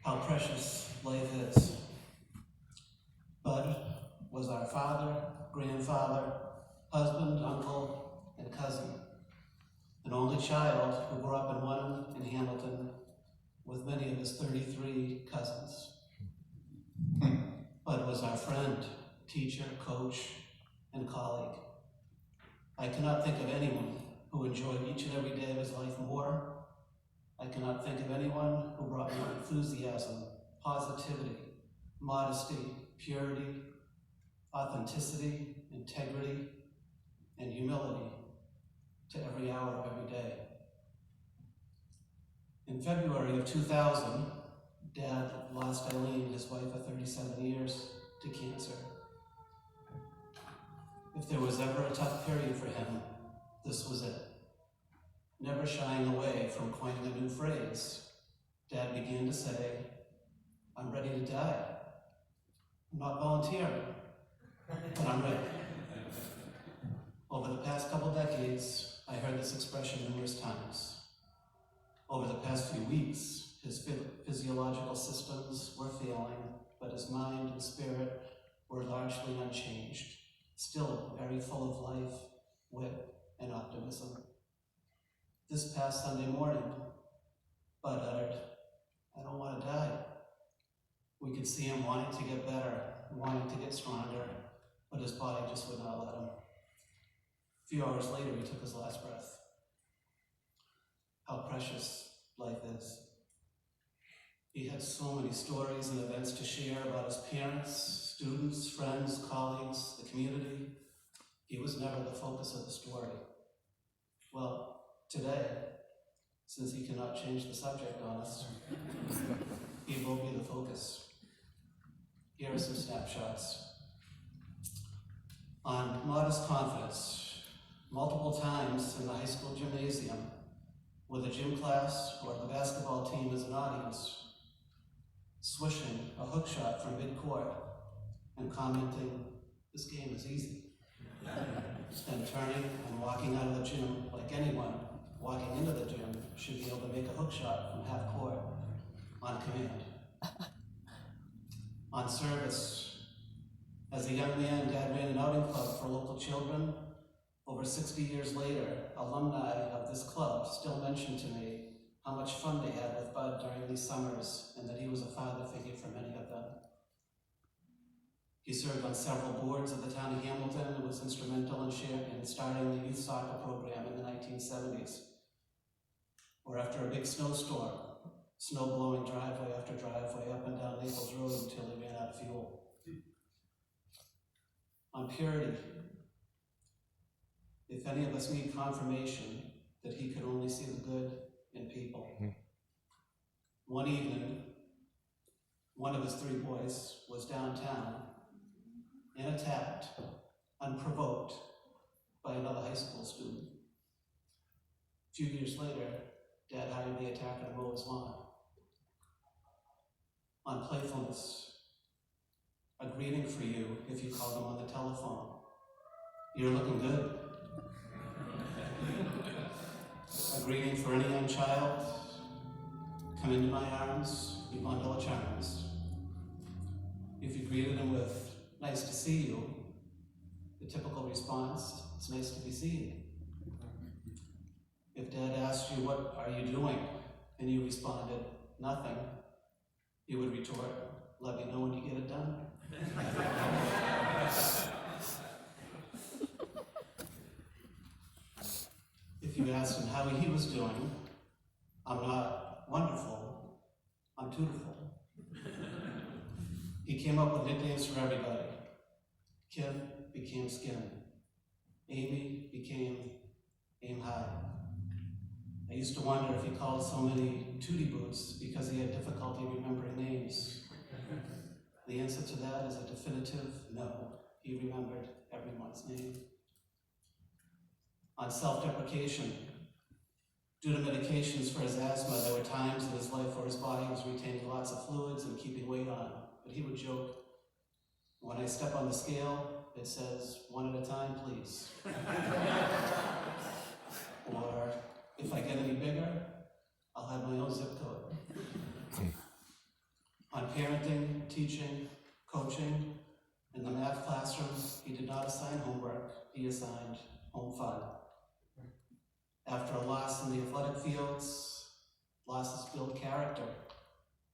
how precious life is. Bud was our father, grandfather, husband, uncle, and cousin, an only child who grew up in Wenham and Hamilton with many of his 33 cousins. Bud was our friend, teacher, coach, and colleague. I cannot think of anyone who enjoyed each and every day of his life more. I cannot think of anyone who brought more enthusiasm, positivity, modesty, purity, authenticity, integrity, and humility to every hour of every day. In February of 2000, Dad lost Eileen, his wife of 37 years, to cancer. If there was ever a tough period for him, this was it. Never shying away from coining a new phrase, Dad began to say, "I'm ready to die. I'm not volunteering, but I'm ready." Over the past couple decades, I heard this expression numerous times. Over the past few weeks, his physiological systems were failing, but his mind and spirit were largely unchanged, still very full of life, wit, and optimism. This past Sunday morning, Bud uttered, "I don't want to die." We could see him wanting to get better, wanting to get stronger, but his body just would not let him. A few hours later, he took his last breath. How precious life is. He had so many stories and events to share about his parents, students, friends, colleagues, the community. He was never the focus of the story. Well, today, since he cannot change the subject on us, he will be the focus. Here are some snapshots. On modest confidence, multiple times in the high school gymnasium, with a gym class or the basketball team as an audience, swishing a hook shot from mid-court and commenting, "This game is easy." Then turning and walking out of the gym like anyone walking into the gym should be able to make a hook shot from half court on command. On service, as a young man, Dad ran an outing club for local children. Over 60 years later, alumni of this club still mention to me how much fun they had with Bud during these summers and that he was a father figure for many of them. He served on several boards of the town of Hamilton and was instrumental in starting the youth soccer program in the 1970s, where after a big snowstorm, snow blowing driveway after driveway up and down Naples Road until he ran out of fuel. On purity, if any of us need confirmation that he could only see the good in people. One evening, one of his 3 boys was downtown and attacked, unprovoked, by another high school student. A few years later, Dad hired the attacker to mow his lawn. On playfulness, a greeting for you if you called him on the telephone. "You're looking good." A greeting for any young child. "Come into my arms, you bundle of charms." If you greeted him with, "Nice to see you," the typical response, "It's nice to be seen." If Dad asked you, "What are you doing?" and you responded, "Nothing," he would retort, "Let me know when you get it done." If you asked him how he was doing, "I'm not wonderful, I'm dutiful." He came up with nicknames for everybody. Kim became Skin. Amy became Aim High. I used to wonder if he called so many Tootie Boots because he had difficulty remembering names. The answer to that is a definitive no. He remembered everyone's name. On self-deprecation, due to medications for his asthma, there were times in his life where his body was retaining lots of fluids and keeping weight on. But he would joke, "When I step on the scale, it says 1 at a time, please." Or, "If I get any bigger, I'll have my own zip code." On parenting, teaching, coaching, in the math classroom, he did not assign homework, he assigned home fun. After a loss in the athletic fields, losses build character.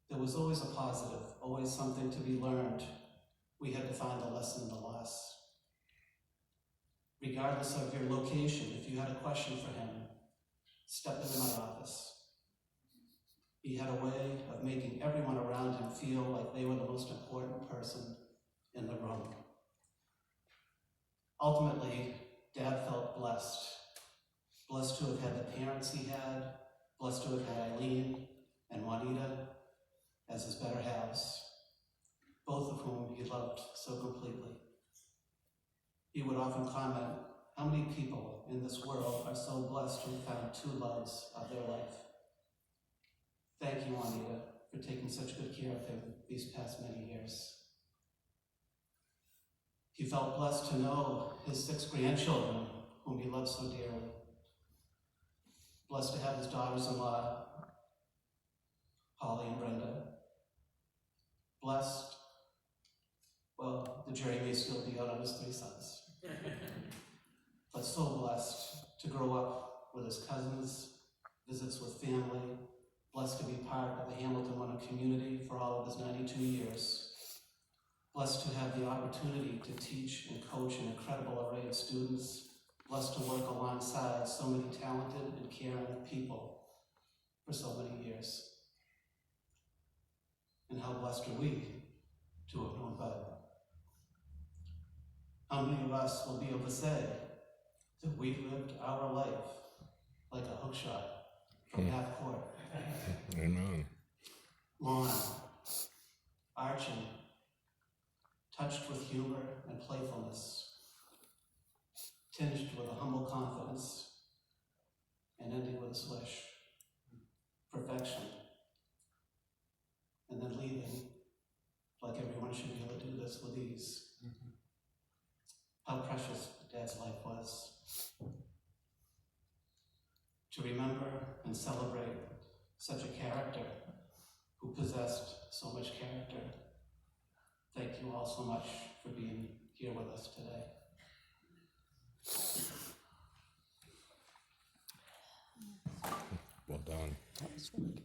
There was always a positive, always something to be learned. We had to find the lesson in the loss. Regardless of your location, if you had a question for him, step into my office. He had a way of making everyone around him feel like they were the most important person in the room. Ultimately, Dad felt blessed. Blessed to have had the parents he had, blessed to have had Eileen and Juanita as his better halves, both of whom he loved so completely. He would often comment, how many people in this world are so blessed to have found two loves of their life? Thank you, Juanita, for taking such good care of him these past many years. He felt blessed to know his 6 grandchildren, whom he loved so dearly. Blessed to have his daughters-in-law, Holly and Brenda. Blessed, well, the jury may still be out on his 3 sons. But so blessed to grow up with his cousins, visits with family, blessed to be part of the Hamilton Winter community for all of his 92 years. Blessed to have the opportunity to teach and coach an incredible array of students. Blessed to work alongside so many talented and caring people for so many years. And how blessed are we to have known Bud? How many of us will be able to say that we lived our life like a hook shot from half court? Amen. Lawn, arching, touched with humor and playfulness, tinged with a humble confidence, and ending with a swish. Perfection. And then leaving, like everyone should be able to do this with ease. How precious Dad's life was. To remember and celebrate such a character who possessed so much character. Thank you all so much for being here with us today. Well done. That was really good.